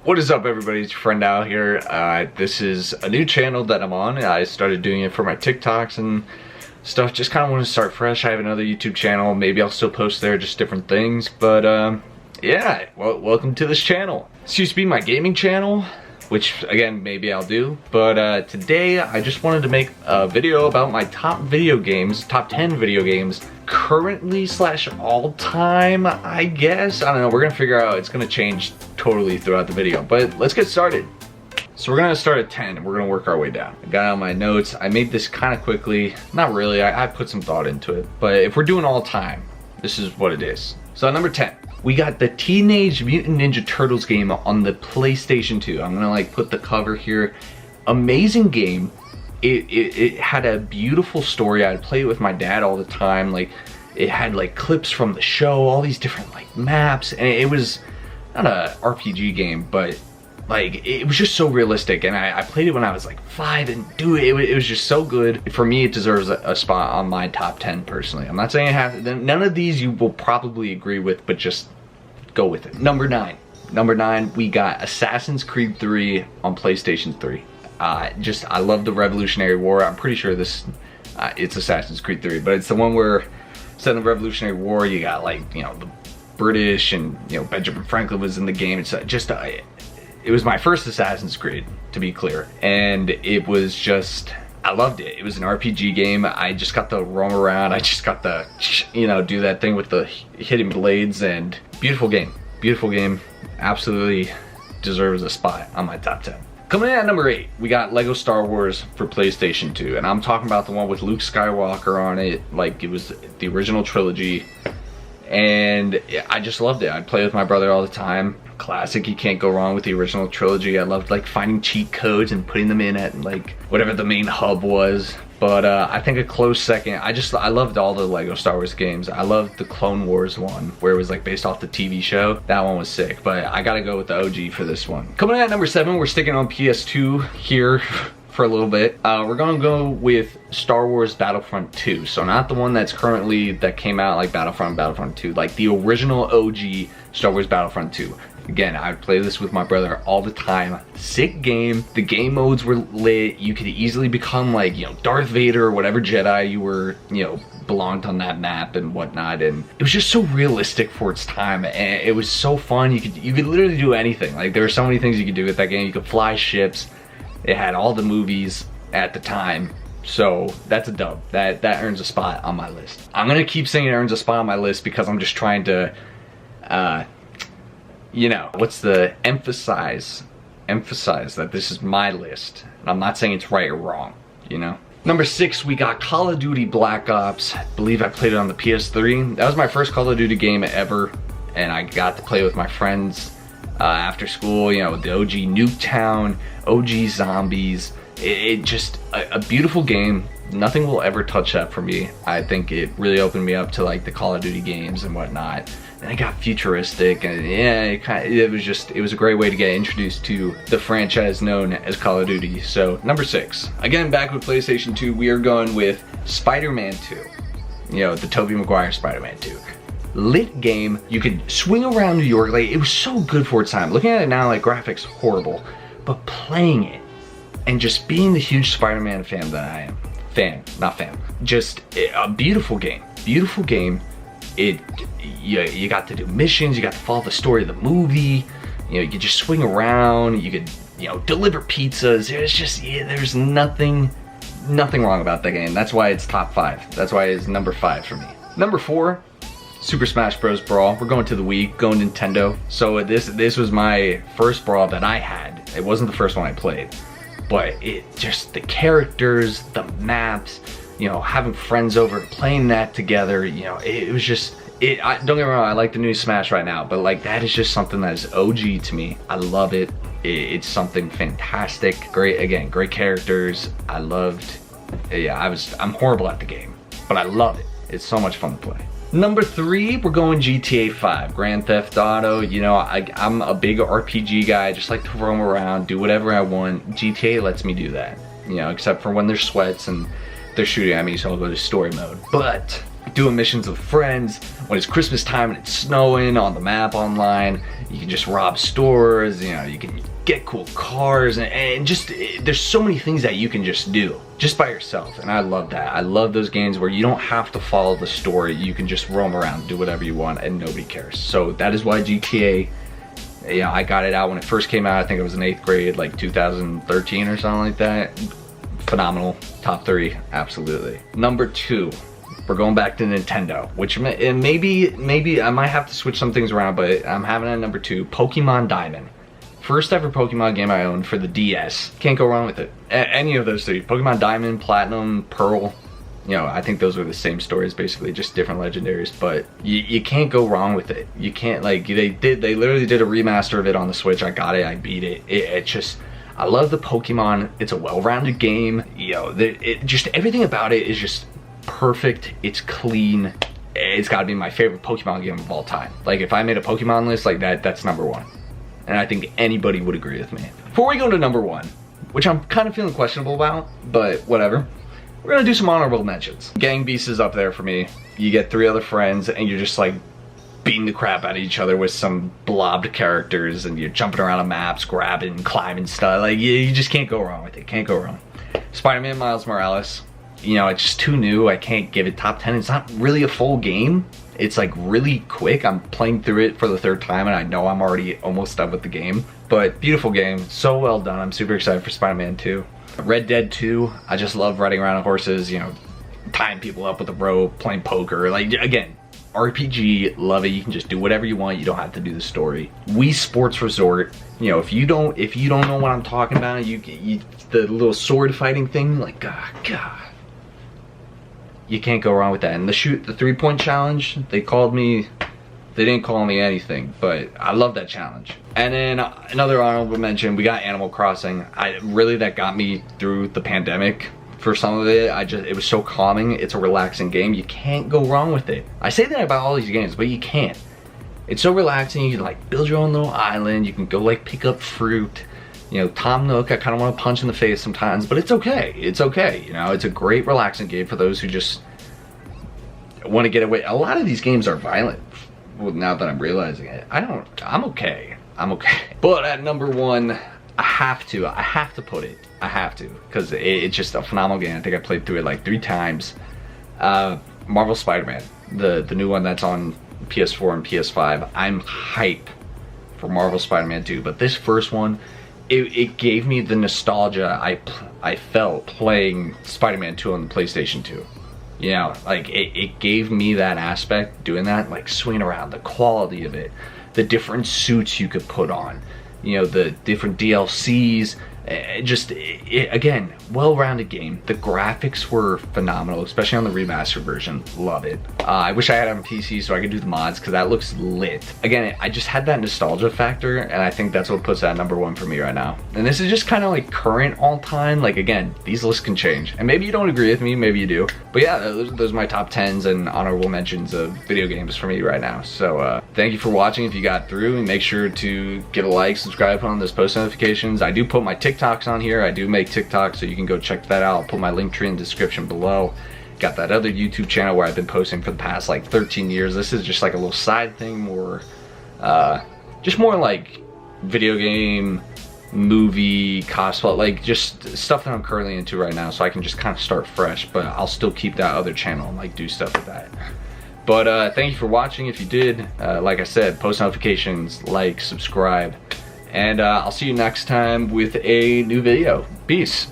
What is up, everybody? It's your friend Al here. This is a new channel that I'm on. I started doing it for my TikToks and stuff. Just kind of want to start fresh. I have another YouTube channel. Maybe I'll still post there, just different things. But yeah, well, welcome to this channel. This used to be my gaming channel, which again, maybe I'll do. But today, I just wanted to make a video about my top 10 video games currently / all time, I guess. I don't know, we're gonna figure out. It's gonna change totally throughout the video, but let's get started. So we're gonna start at 10 and we're gonna work our way down. I got out my notes. I made this kind of quickly. Not really, I put some thought into it, but if we're doing all time, this is what it is. So at number 10, we got the Teenage Mutant Ninja Turtles game on the PlayStation 2. I'm gonna like put the cover here. Amazing game. It had a beautiful story. I'd play it with my dad all the time. Like, it had like clips from the show, all these different like maps, and it was not a RPG game, but like it was just so realistic. And I played it when I was like 5, and dude, it was just so good. For me, it deserves a spot on my top 10 personally. I'm not saying it has. None of these you will probably agree with, but just go with it. Number 9, we got Assassin's Creed 3 on PlayStation 3. I love the Revolutionary War. I'm pretty sure this, it's Assassin's Creed 3, but it's the one where set in the Revolutionary War. You got like, you know, the British, and you know, Benjamin Franklin was in the game. It's just, it was my first Assassin's Creed, to be clear, and it was just, I loved it. It was an RPG game. I just got to roam around. I just got to, you know, do that thing with the hitting blades, and beautiful game. Beautiful game. Absolutely deserves a spot on my top 10. Coming in at number 8, we got Lego Star Wars for PlayStation 2, and I'm talking about the one with Luke Skywalker on it. Like, it was the original trilogy, and I just loved it. I'd play with my brother all the time. Classic, you can't go wrong with the original trilogy. I loved like finding cheat codes and putting them in at like whatever the main hub was. But I think a close second, I loved all the Lego Star Wars games. I loved the Clone Wars one, where it was like based off the TV show. That one was sick, but I gotta go with the OG for this one. Coming in at number 7, we're sticking on PS2 here for a little bit. We're gonna go with Star Wars Battlefront 2. So not the one that came out like Battlefront 2, like the original OG Star Wars Battlefront 2. Again, I would play this with my brother all the time. Sick game. The game modes were lit. You could easily become like, you know, Darth Vader or whatever Jedi you were, you know, belonged on that map and whatnot. And it was just so realistic for its time, and it was so fun. You could literally do anything. Like, there were so many things you could do with that game. You could fly ships. It had all the movies at the time. So that's a dub. That earns a spot on my list. I'm gonna keep saying it earns a spot on my list because I'm just trying to you know, what's the emphasize that this is my list, and I'm not saying it's right or wrong, you know. Number 6, we got Call of Duty Black Ops. I believe I played it on the PS3. That was my first Call of Duty game ever, and I got to play with my friends after school, you know, with the OG Nuketown, OG Zombies. It just a beautiful game. Nothing will ever touch that for me. I think it really opened me up to like the Call of Duty games and whatnot. And it got futuristic, and yeah, it was a great way to get introduced to the franchise known as Call of Duty. So number 6, again, back with PlayStation 2, we are going with Spider-Man 2. You know, the Tobey Maguire Spider-Man 2. Lit game. You could swing around New York. Like, it was so good for its time. Looking at it now, like, graphics horrible, but playing it and just being the huge Spider-Man fan that I am. Just a beautiful game. Beautiful game. You got to do missions, you got to follow the story of the movie, you know, you could just swing around, you could, you know, deliver pizzas. There's just, there's nothing wrong about that game. That's why it's top 5. That's why it's number 5 for me. Number 4, Super Smash Bros. Brawl. We're going to the Wii, going Nintendo. So this was my first Brawl that I had. It wasn't the first one I played, but it just, the characters, the maps, you know, having friends over, playing that together, you know, it was just, don't get me wrong, I like the new Smash right now, but like, that is just something that is OG to me. I love it. It's something fantastic. Great, again, great characters. I loved, yeah, I'm horrible at the game, but I love it. It's so much fun to play. Number 3, we're going GTA 5, Grand Theft Auto. You know, I'm a big RPG guy. I just like to roam around, do whatever I want. GTA lets me do that, you know, except for when there's sweats and they're shooting at me, so I'll go to story mode. But doing missions with friends. When it's Christmas time and it's snowing, on the map online, you can just rob stores, you know, you can get cool cars, and just, there's so many things that you can just do just by yourself, and I love that. I love those games where you don't have to follow the story. You can just roam around, do whatever you want, and nobody cares. So that is why GTA, you know, I got it out when it first came out. I think it was in 8th grade, like 2013 or something like that. Phenomenal. Top 3, absolutely. Number 2, we're going back to Nintendo, which maybe I might have to switch some things around, but I'm having it at number 2, Pokemon Diamond. First ever Pokemon game I owned for the DS. Can't go wrong with it. Any of those 3, Pokemon Diamond, Platinum, Pearl. You know, I think those were the same stories, basically, just different legendaries, but you can't go wrong with it. You can't, like, they literally did a remaster of it on the Switch. I got it, I beat it. It just, I love the Pokemon. It's a well-rounded game. You know, just everything about it is just perfect. It's clean. It's gotta be my favorite Pokemon game of all time. Like, if I made a Pokemon list like that, that's number 1. And I think anybody would agree with me. Before we go to number 1, which I'm kind of feeling questionable about, but whatever, we're gonna do some honorable mentions. Gang Beasts is up there for me. You get 3 other friends and you're just like beating the crap out of each other with some blobbed characters, and you're jumping around on maps, grabbing, climbing stuff. Like, you just can't go wrong with it, can't go wrong. Spider-Man Miles Morales, you know, it's just too new. I can't give it top 10. It's not really a full game. It's like really quick. I'm playing through it for the 3rd time and I know I'm already almost done with the game. But beautiful game, so well done. I'm super excited for Spider-Man 2. Red Dead 2, I just love riding around on horses, you know, tying people up with a rope, playing poker. Like, again, RPG, love it. You can just do whatever you want. You don't have to do the story. Wii Sports Resort, you know, if you don't know what I'm talking about, the little sword fighting thing, like, God. You can't go wrong with that. And the 3-point challenge, they didn't call me anything, but I love that challenge. And then another honorable mention, we got Animal Crossing. That got me through the pandemic. For some of it, it was so calming. It's a relaxing game. You can't go wrong with it. I say that about all these games, but you can't. It's so relaxing. You can like build your own little island. You can go like pick up fruit. You know, Tom Nook, I kind of want to punch in the face sometimes, but it's okay. It's okay. You know, it's a great relaxing game for those who just want to get away. A lot of these games are violent. Well, now that I'm realizing it, I'm okay. But at number 1, I have to put it. I have to, because it's just a phenomenal game. I think I played through it like 3 times. Marvel Spider-Man, the new one that's on PS4 and PS5. I'm hype for Marvel Spider-Man 2, but this first one, it gave me the nostalgia I felt playing Spider-Man 2 on the PlayStation 2. You know, like it gave me that aspect, doing that, like swinging around, the quality of it, the different suits you could put on, you know, the different DLCs, again, well-rounded game. The graphics were phenomenal, especially on the remastered version. Love it. I wish I had it on PC so I could do the mods, because that looks lit. Again, I just had that nostalgia factor, and I think that's what puts that number 1 for me right now. And this is just kind of like current all-time. Like, again, these lists can change, and maybe you don't agree with me, maybe you do, but yeah, those are my top 10s and honorable mentions of video games for me right now. So thank you for watching. If you got through, and make sure to give a like, subscribe, put on those post notifications. I do put my TikToks on here. I do make TikToks, so you can go check that out. I'll put my link tree in the description below. Got that other YouTube channel where I've been posting for the past like 13 years. This is just like a little side thing, more just more like video game, movie, cosplay, like just stuff that I'm currently into right now, so I can just kind of start fresh, but I'll still keep that other channel and like do stuff with that. But thank you for watching. If you did, like I said, post notifications, like, subscribe, and I'll see you next time with a new video. Peace.